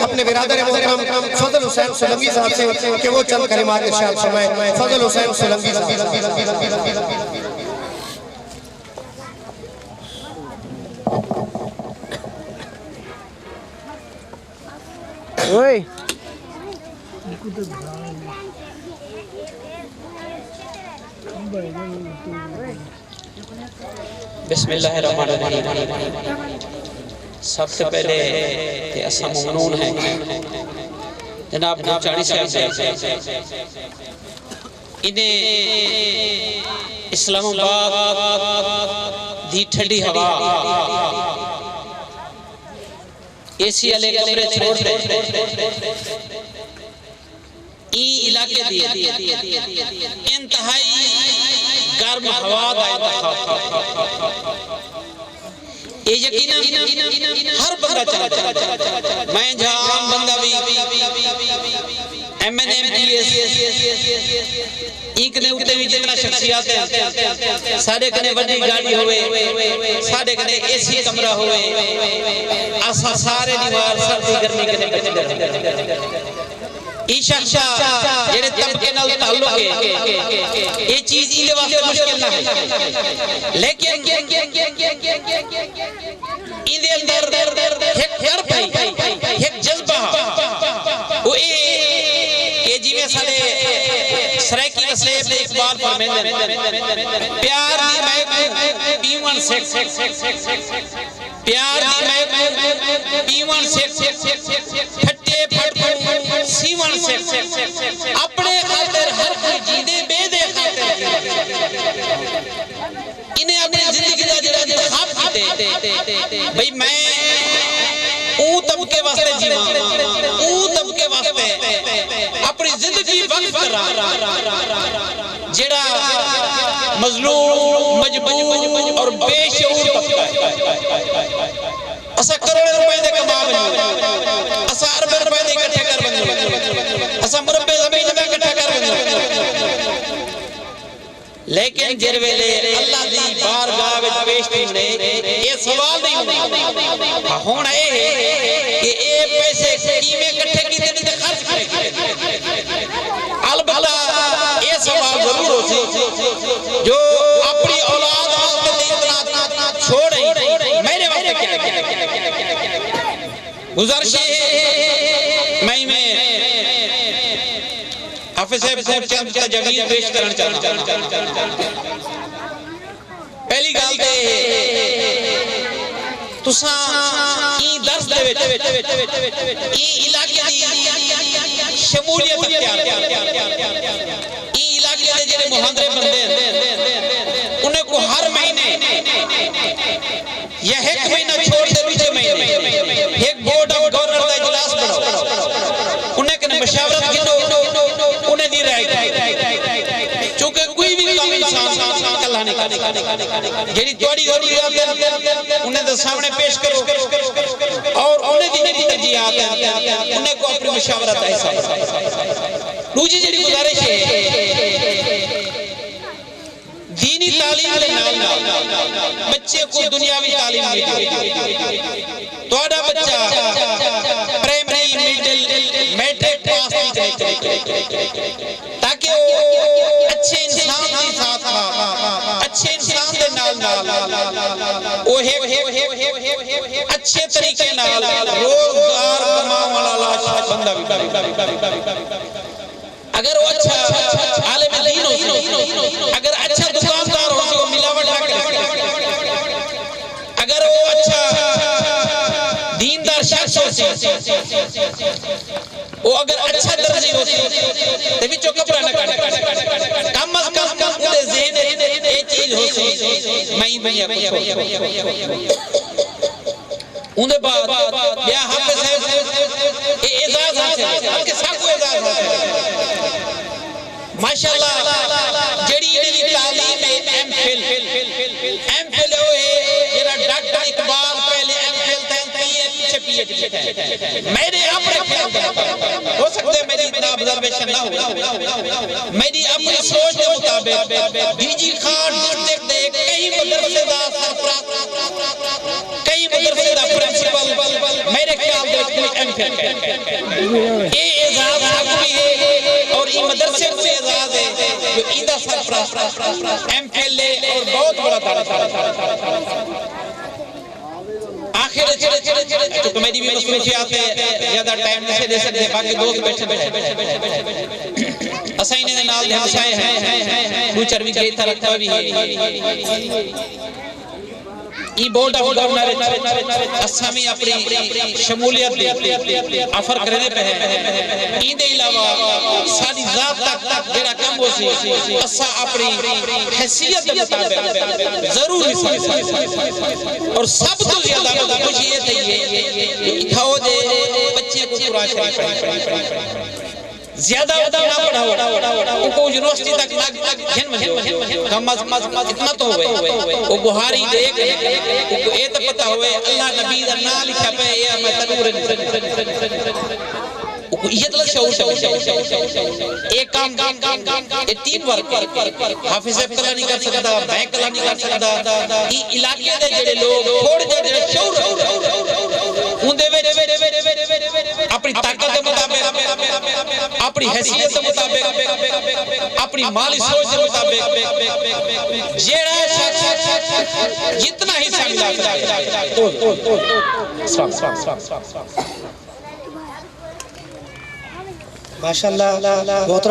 अपने बिरादर मोहतरम फजल हुसैन सोलंकी साहब से कि वो चंद कलिमात इरशाद फरमाएं। फजल हुसैन सोलंकी साहब। ओए बिस्मिल्लाहिर्रहमानिर्रहीम। सबसे पहले ते असा ममनून है जनाब गुरचाणी साहब इन्हें इस्लामाबाद दी ठंडी हवा एसी वाले कमरे छोड़ दे ई इलाके दी इंतहाई गर्म हवा दा ये यकीनन हर बंदा चाहता। मैं जहां आम बंदा भी MNMDS इकने उते भी जितना शख्सियत है सारे कने बड़ी गाड़ी होवे सारे कने एसी कमरा होवे असा सारे दीवार सर्दी गर्मी कने बचदे रहंदे। ईशा जेड़े तबके नाल ताल्लुक है ये चीज इले वास्ते मुश्किल ना है लेकिन इदे अंदर एक डर भाई एक जज्बा वो ए जिवें साडे सरायकी वसेब दे इकबाल फरमांदे प्यार दी महक पीवन से प्यार दी महक पीवन से फटे फट सीवन से अपने खातिर हर कोई जींदे बेदे खातिर इन्हें अपनी जिंदगी का जरा इंतखाब कीते भाई मैं ऊ तबके वास्ते जीवां ऊ तबके वास्ते अपनी जिंदगी वक्फ करा जेड़ा मजलूम मजबूर और बेशऊर तबका है। असा करोड़ रुपए दे कमा बनो असा अरब रुपए दे इकट्ठे कर बनो असा मुरब्बे जमीन में इकट्ठा कर बनो लेकिन जिर वेले अल्लाह दी बारगाह विच पेश होने ये सवाल नहीं होना हुण ए कि ए पैसे किवें इकट्ठे कीते ते खर्च करे अलबत्ता ये सवाल जरूर हो सी जो अपनी औलाद वास्ते इतना छोड़ मेरे वास्ते क्या गुजारिश मैं हाफिज साहब चंद का जमील पेश करना चाहता। पहली गल ते तुसा ई दर्स दे विच ई इलाके दी शमूलियत अख्तियार ई इलाके दे जेड़े मुहांदरे बंदे उन्हें को हर महीने या एक महीना छोड़ दे दूसरे महीने एक बोर्ड ऑफ गवर्नर का इजलास बढ़ाओ उन्हें कने मशावरत गिनो उन्हें दी रहे क्योंकि कोई भी काम इंसान कल्ला नहीं कर जेडी तोड़ी जरूरत है उन्हें तो सामने पेश करो और उन्हें दी जेडी तरजीहात है उन्हें को अपनी मशावरत है। दूसरी जेडी गुजारिश है दीनी तालीम के नाल बच्चे को दुनियावी तालीम मिले तोड़ा बच्चा प्राइमरी मिडिल मैट्रिक पास ताकि वो अच्छे इंसान के साथ अच्छे इंसान के नाल वो अच्छे तरीके नाल रोजगार कमाने वाला बंदा भी अगर वो अच्छा आलिम दीन हो अगर अच्छा दुकानदार हो तो मिलावट ना करे अगर वो अच्छा दीनदार शख्स हो वो अगर अच्छा दर्जी हो तो विचो कपड़ा ना काटे कम अज कम उदे ज़हन ए चीज हो मई भैया उनके बाद या हाफिज साहब ए एजाज हासिल के सब को एजाज हासिल माशाअल्लाह जेडी इहदी तालीम है एमफिल वो है जेड़ा डॉक्टर इकबाल पहले एमफिल था पीएचडी मेरे अपने ख्याल हो सकता है मेरी इतना ऑब्जर्वेशन ना हो मेरी अपनी सोच के मुताबिक डीजी खान देखते कई मदरसे दा सरपरस्त कई मदरसे दा प्रिंसिपल मेरे ख्याल दे ये एजाज भी है और ये मदरसे को एजाज है जो ईदा सरफराज एमफिल और बहुत बड़ा दारा आखिर तो कमेटी भी मसरूफियात है ज्यादा टाइम नहीं दे सकते बाकी दोस्त बैठे असाइन ने नाल हमसाए हैं फ्यूचर भी गई तरक्का भी है ई बोर्ड ऑफ गवर्नर असमी अपनी शमूलियत दे ऑफर करने पे है इनके अलावा सारी जात तक जेड़ा काम हो सी असा अपनी हैसियत के मुताबिक जरूर हिस्सा और सब तो ज्यादा खुशी ये थी खाओ दे बच्चे को कुरान शरीफ ज्यादा ना पढ़ाओ उनको यूनिवर्सिटी तक जन्म कम इतना तो होवे वो बुहारी देख उनको ये तो पता होवे अल्लाह नबी दा नाम लिखा पे ये मैं तनूर ये तो शऊर एक काम ये टीम वर्क हाफिज कला नहीं कर सकता मैं कला नहीं कर सकता ई इलाके दे जेड़े लोग थोड़े जेड़े शऊर उंदे विच अपनी ताकत के मुताबिक अपनी हैसियत के मुताबिक अपनी माली सोच के मुताबिक जेड़ा जितना हिस्सा मिला माशाअल्लाह बहुत